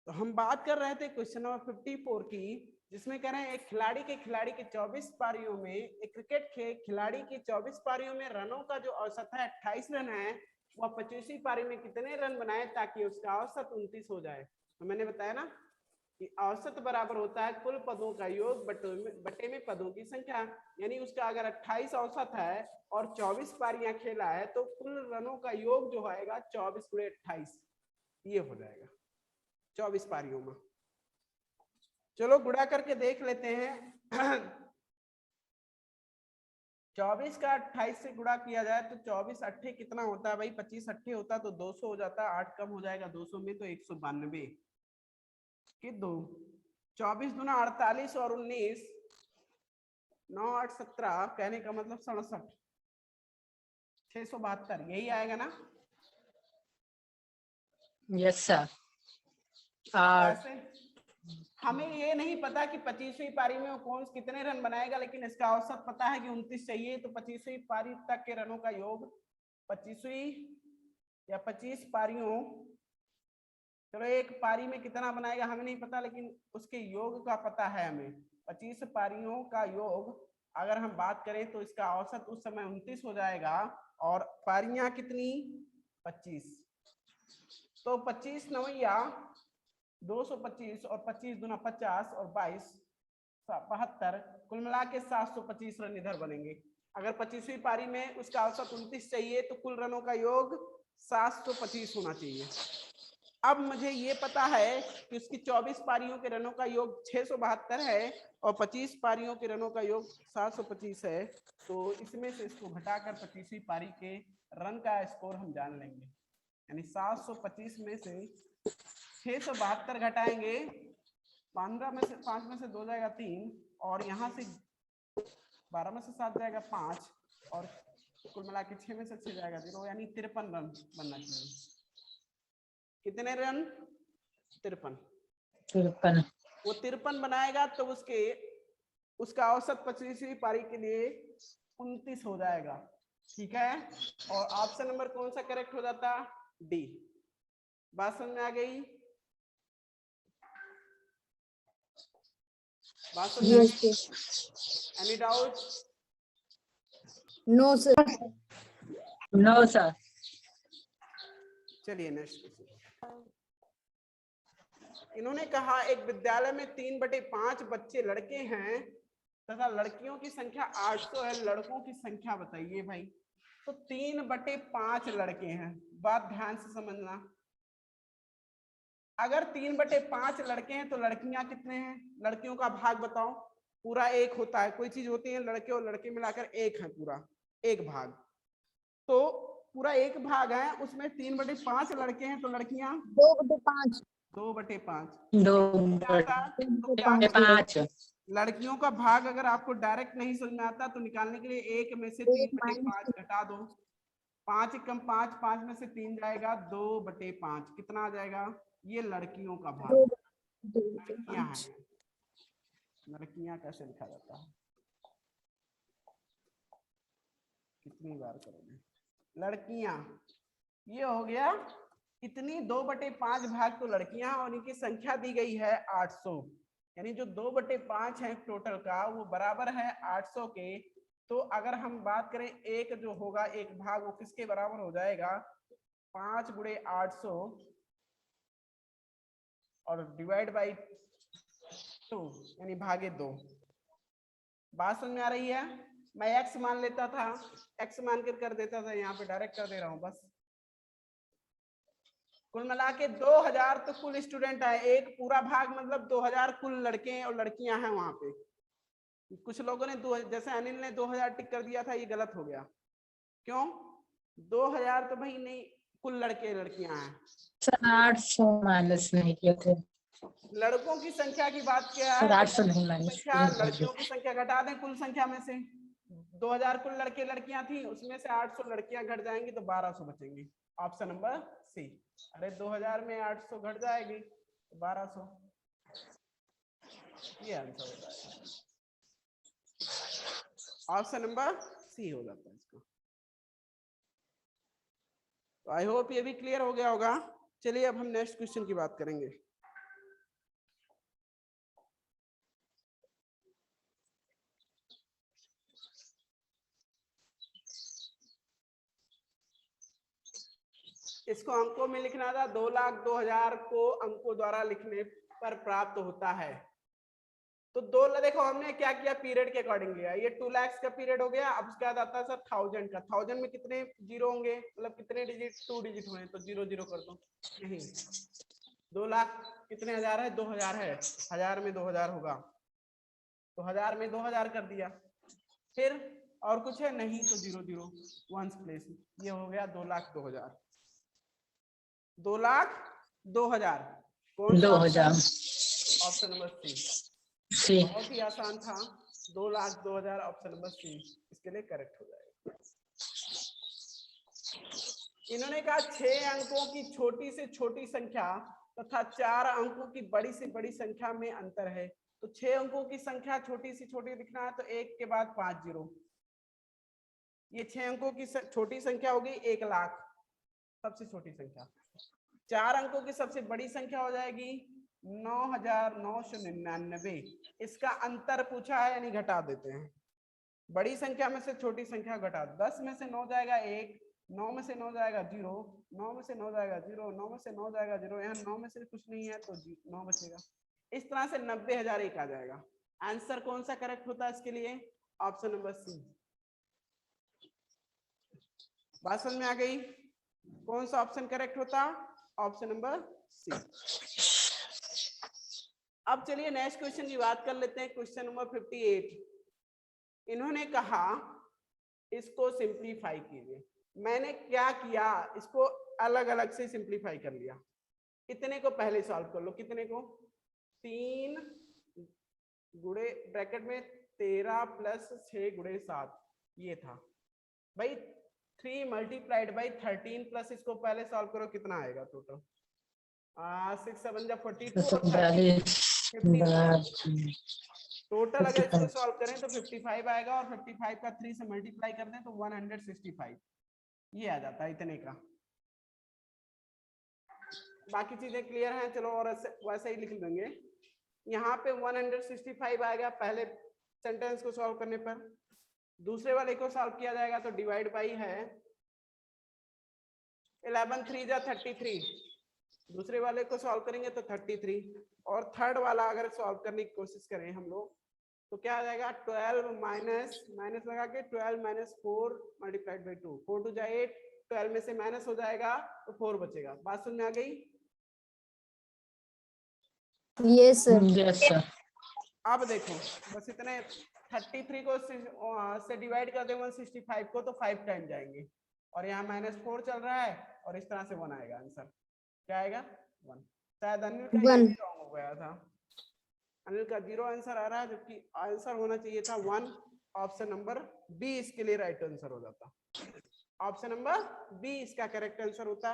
तो हम बात कर रहे थे क्वेश्चन नंबर 54 की, जिसमें कह रहे हैं एक खिलाड़ी के 24 पारियों में, एक क्रिकेट के खिलाड़ी की 24 पारियों में रनों का जो औसत है 28 रन है, वह 25वीं पारी में कितने रन बनाए ताकि उसका औसत 29 हो जाए। तो मैंने बताया ना कि औसत बराबर होता है कुल पदों का योग बटे में पदों की संख्या। यानी उसका अगर 28 औसत है और 24 पारियां खेला है तो कुल रनों का योग जो आएगा 24 गुणे 28, ये हो जाएगा 24 पारियों में। चलो गुणा करके देख लेते हैं। 24 का 28 से गुणा किया जाए तो 24 अट्ठे कितना होता है भाई, 25 अट्ठे होता तो 200 हो जाता, 8 कम हो जाएगा 200 में तो 192 कि 2, 24 दूना 48 और 19 9 8 17, कहने का मतलब 67, 672 यही आएगा ना। Yes sir. ऐसे हमें ये नहीं पता कि 25वीं पारी में वो कौन कितने रन बनाएगा, लेकिन इसका औसत पता है कि 29 चाहिए। तो 25वीं पारी तक के रनों का योग 25वीं या 25 पारियों, चलो एक पारी में कितना बनाएगा हमें नहीं पता, लेकिन उसके योग का पता है हमें। 25 पारियों का योग अगर हम बात करें तो इसका औसत उस समय 29 हो जाएगा। और पारियां कितनी, 25, तो 25 नवैया 225 और 25 दूना 50 और 22 72, कुल मिला के 725 रन इधर बनेंगे। अगर 25वीं पारी में उसका औसत 29 चाहिए तो कुल रनों का योग 725 होना चाहिए। अब मुझे ये पता है कि उसकी 24 पारियों के रनों का योग 672 है और 25 पारियों के रनों का योग 725 है, तो इसमें से इसको घटाकर 25वीं पारी के रन का स्कोर हम जान लेंगे। यानी 725 में से 672 घटाएंगे, 15 में से 5 में से 2 जाएगा 3, और यहाँ से 12 में से 7 जाएगा 5, और कुल मिला के 6 में से 6 जाएगा 0, यानी 53 रन बनना चाहिए। कितने रन, 53। वो 53 बनाएगा तो उसका औसत 25वीं पारी के लिए 29 हो जाएगा। ठीक है, और ऑप्शन नंबर कौन सा करेक्ट हो जाता, डी। बात समझ में आ गई, बात समझ में आ गई? Any doubt? No sir. No sir. चलिए नेक्स्ट क्वेश्चन। इन्होंने कहा एक विद्यालय में 3/5 बच्चे लड़के हैं तथा लड़कियों की संख्या 800 है, लड़कों की संख्या बताइए भाई। तो 3/5 लड़के हैं, बात ध्यान से समझना। अगर 3/5 लड़के हैं तो लड़कियां कितने हैं, लड़कियों का भाग बताओ। पूरा 1 होता है, कोई चीज होती है लड़के और लड़के मिलाकर 1 है, पूरा 1 भाग, तो पूरा 1 भाग है, उसमें 3/5 लड़के हैं तो लड़कियां 2/5। 2/5 लड़कियों का भाग अगर आपको डायरेक्ट नहीं समझ में आता तो निकालने के लिए 1 में से 3/5 घटा दो, 5 कम 5, 5 में से 3 जाएगा 2/5, कितना आ जाएगा, ये लड़कियों का भाग। लड़कियां हैं, लड़कियां कैसे लिखा जाता है, कितनी बार करोगे, लड़कियां, ये हो गया इतनी 2/5 भाग तो लड़कियां, और इनकी संख्या दी गई है 800, यानी जो 2/5 है टोटल का वो बराबर है 800 के। तो अगर हम बात करें एक जो होगा 1 भाग, वो किसके बराबर हो जाएगा, 5 गुणे 800 और डिवाइड बाई 2 यानी भागे 2। बात समझ में आ रही है? मैं x मान लेता था, x मान कर देता था, यहाँ पे डायरेक्ट कर दे रहा हूँ बस। कुल मिला के 2000 तो कुल स्टूडेंट है, एक पूरा भाग मतलब 2000 कुल लड़के और लड़कियां हैं वहां पे। कुछ लोगों ने जैसे अनिल ने 2000 टिक कर दिया था, ये गलत हो गया। क्यों, 2000 तो भाई नहीं, कुल लड़के लड़कियां हैं। 800 माइनस नहीं किए थे, लड़कों की संख्या की बात क्या है, 800 नहीं माइनस, लड़कियों की संख्या घटा दें कुल संख्या में से। 2000 कुल लड़के लड़कियां थी, उसमें से 800 लड़कियां घट जाएंगी तो 1200 बचेंगे। Option number C. अरे 2000 में 800 घट जाएगी तो 1200, ये आंसर हो जाएगा, ऑप्शन नंबर सी हो जाता है इसको। तो आई होप ये भी क्लियर हो गया होगा। चलिए अब हम नेक्स्ट क्वेश्चन की बात करेंगे। इसको अंकों में लिखना था। 2,02,000 को अंकों द्वारा लिखने पर प्राप्त होता है। तो देखो हमने क्या किया, पीरियड के अकॉर्डिंग लिया। ये 2 लाख का पीरियड हो गया। अब उसके बाद आता है सर 1000 का। 1000 में कितने जीरो होंगे, मतलब कितने डिजिट, 2 डिजिट हुए, तो 0 0 कर दो। नहीं, 2 लाख कितने हजार है, 2000 है। 1000 में 2000 होगा, तो 1000 में 2000 कर दिया। फिर और कुछ है नहीं, तो 0 0 वंस प्लेस। ये हो गया 2,02,000। 2,02,000 कौन सा 2000 ऑप्शन नंबर सी। सी। बहुत ही आसान था। 2,02,000 ऑप्शन नंबर सी इसके लिए करेक्ट हो जाएगा। इन्होंने कहा 6 अंकों की छोटी से छोटी संख्या तथा 4 अंकों की बड़ी से बड़ी संख्या में अंतर है। तो 6 अंकों की संख्या छोटी से छोटी लिखना है, तो 1 के बाद 5 जीरो। ये 6 अंकों की छोटी संख्या होगी 1 लाख, सबसे छोटी संख्या। 4 अंकों की सबसे बड़ी संख्या हो जाएगी 9,999। इसका अंतर पूछा है, यानी घटा देते हैं। बड़ी संख्या में से छोटी संख्या घटा, 10 में से 9 जाएगा 1, 9 में से 9 जाएगा 0, 9 में से 9 जाएगा 0, 9 में से 9 जाएगा 0। यहाँ 9 में से कुछ नहीं है तो 9 बचेगा। इस तरह से 90,001 आ जाएगा। आंसर कौन सा करेक्ट होता है इसके लिए, ऑप्शन नंबर सी। बात समझ में आ गई, कौन सा ऑप्शन करेक्ट होता, ऑप्शन नंबर सी। अब चलिए नेक्स्ट क्वेश्चन की बात कर लेते हैं। Question number 58। इन्होंने कहा इसको सिंप्लीफाई कीजिए। मैंने क्या किया, इसको अलग अलग से सिंप्लीफाई कर लिया। कितने को पहले सॉल्व कर लो, कितने को, 3 गुणे ब्रैकेट में 13 प्लस 6 गुणे 7, ये था भाई। 3 मल्टीप्लाइड बाई 13 प्लस इसको पहले सॉल्व करो, कितना आएगा टोटल। 6 7 जा 42 और 30 55। टोटल अगर इसको सॉल्व करें तो 55 आएगा, और 55 का 3 से मल्टीप्लाई कर दें तो 165 ये आ जाता है इतने का। बाकी चीजें क्लियर हैं, चलो और वैसे ही लिख देंगे। यहाँ पे 165 आएगा पहले सेंटेंस को सॉल्व करने पर। दूसरे वाले को सॉल्व किया जाएगा तो डिवाइड बाई है 11 3 जा 33। दूसरे वाले को सॉल्व करेंगे तो 33, और थर्ड वाला अगर सॉल्व करने की कोशिश करें हम लोग तो क्या आ जाएगा, 12 माइनस लगा के 12 माइनस 4 मल्टीप्लाइड बाई 2, 4 2 जा 8, 12 में से माइनस हो जाएगा तो 4 बचेगा। बात समझ में आ गई? Yes sir. Yes sir. अब देखो बस इतने, 33 को से डिवाइड कर दे 165 को तो 5 टाइम जाएंगे, और यहाँ -4 चल रहा है, और इस तरह से 1 आएगा आंसर। क्या आएगा, 1। शायद अनिल का ये रॉन्ग हो गया था, अनिल का 0 आंसर आ रहा है, जबकि आंसर होना चाहिए था 1। ऑप्शन नंबर बी इसके लिए राइट आंसर हो जाता। ऑप्शन नंबर बी इसका करेक्ट आंसर होता।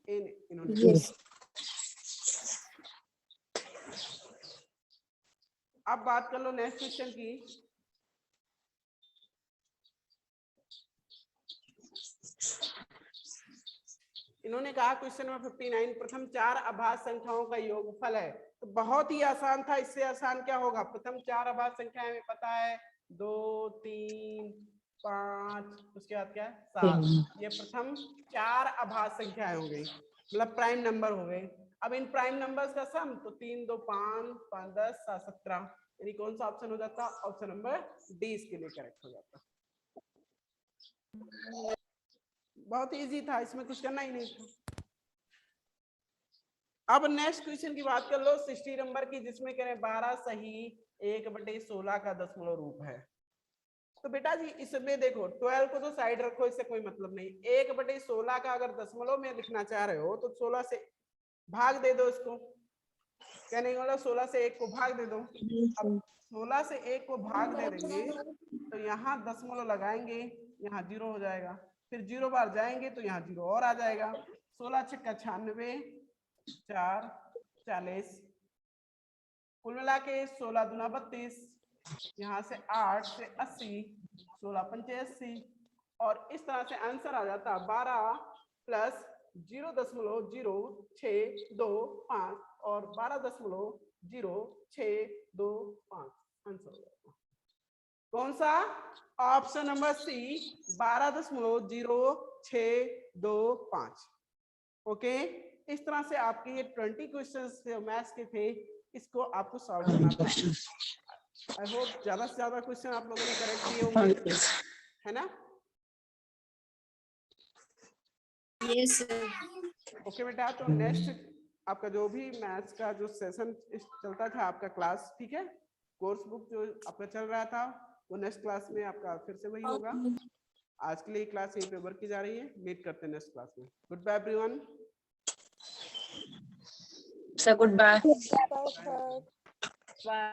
यस। अब बात कर लो नेक्स्ट क्वेश्चन की। इन्होंने कहा क्वेश्चन नंबर 59, प्रथम 4 अभाज्य संख्याओं का योगफल है। तो बहुत ही आसान था, इससे आसान क्या होगा। प्रथम 4 अभाज्य संख्याएं हमें पता है, 2 3 5, उसके बाद क्या है 7। ये प्रथम 4 अभाज्य संख्याएं हो गई, मतलब प्राइम नंबर हो गए। अब इन प्राइम नंबर्स का सम, तो 3 2 5 5 10 7 17, यानी कौन सा ऑप्शन हो जाता, ऑप्शन नंबर डी इसके लिए करेक्ट हो जाता। बहुत इजी था, इसमें कुछ करना ही नहीं था। अब नेक्स्ट क्वेश्चन की बात कर लो 60 नंबर की, जिसमें कह रहे 12 सही 1/16 का दशमलव रूप है। तो बेटा जी इसमें देखो 12 को तो साइड रखो, इससे कोई मतलब नहीं। 1/16 का अगर दशमलव में लिखना चाह रहे हो तो 16 से भाग दे दो इसको, कहने का मतलब 16 से 1 को भाग दे दो। अब 16 से 1 को भाग दे देंगे तो यहाँ दशमलव लगाएंगे, यहाँ 0 हो जाएगा, फिर 0 बार जाएंगे तो यहाँ 0 और आ जाएगा। 16 छक्का 96, 4 40, कुल मिला के 16 दूना 32, यहाँ से 8 से 80, 16 पंचे 80, और इस तरह से आंसर आ जाता 12 प्लस 0.0625 और 12.0625 आंसर हो जाता। कौन सा, ऑप्शन नंबर सी 12.0625। ओके, इस तरह से आपके ये 20 क्वेश्चंस मैथ्स के थे, इसको आपको सॉल्व करना था। आई होप ज्यादा से ज्यादा क्वेश्चन आप लोगों ने करेक्ट किए होंगे, है ना? Yes, sir. ओके बेटा, तो नेक्स्ट आपका जो भी मैथ्स का जो सेशन चलता था आपका क्लास, ठीक है, कोर्स बुक जो आपका चल रहा था, वो नेक्स्ट क्लास में आपका फिर से वही होगा। आज के लिए क्लास यहीं पे वर्क की जा रही है, मीट करते हैं नेक्स्ट क्लास में। Good bye everyone. Sir good bye. Bye, sir. Bye.